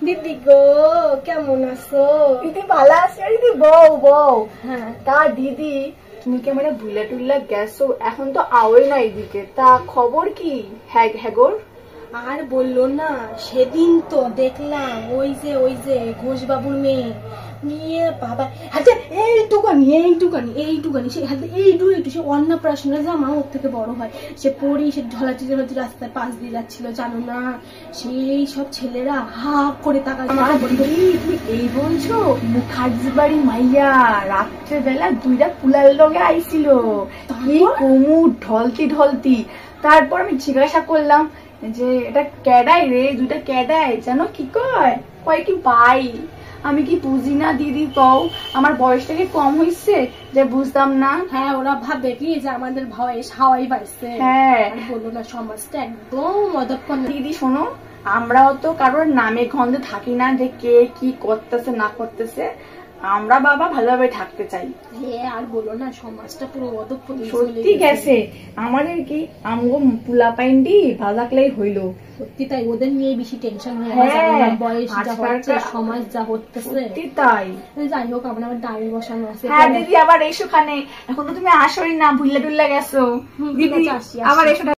দিদি গো কেমন আছো? দিদি ভালো আছে দিদি। বউ বউ হ্যাঁ তা দিদি তুমি কি মানে ভুলে টুল্লা গেছো? এখন তো আওই না এদিকে, তা খবর কি? হ্যাঁ হ্যাগোর আর বললো না, সেদিন তো দেখলাম ওই যে ঘোষ বাবুর মেয়ে নিয়ে বাবা হাতে এইটুকানি সে হাতে একটু সে অন্নপ্রাশনের জামা ওর থেকে বড় হয়, সে পরি সে ঝলাচি রাস্তায় পাশ দিয়ে যাচ্ছিল, জানো না? সেই সব ছেলেরা হা করে তাকায়। তুমি এই বলছো? মুখার্জি বাড়ি মাইয়া রাত্রেবেলা দুইটা পুলার লগে আইছিল, কি কোমর ঢলতি। তারপর আমি জিজ্ঞাসা করলাম যে এটা ক্যাডাই রে, দুইটা ক্যাডাই জানো? কি কয় কি ভাই। আমি কি বুঝি না দিদি, কও আমার বয়সটা কি কম হইছে যে বুঝতাম না? হ্যাঁ ওরা ভাবে কি যে আমাদের বয়স হাওয়াই বাড়ছে। হ্যাঁ বললো না, সমাজটা একদম অদক্ষণ। দিদি শোনো, আমরাও তো কারোর নামে গন্ধে থাকি না যে কে কি করতেছে না করতেছে, আমরা বাবা ভালোভাবে থাকতে চাই। আর বলো না, সমাজটা পুরো অদক্ষণ সত্যি গেছে। আমাদের কি আমগো পুলা পাইন্ডি ভালো লাগলেই হইলো। সত্যি তাই, ওদের নিয়ে বেশি টেনশন হয়। বয়স যা হচ্ছে, সমাজ যা হচ্ছে, সত্যি তাই। যাই হোক, আমরা আবার ডায়েরি বসানো আছে। হ্যাঁ দিদি আবার এসো খানে, এখন তো তুমি আসোই না, ভুল্লা টুল্লা গেছো। দিদি আবার এসো।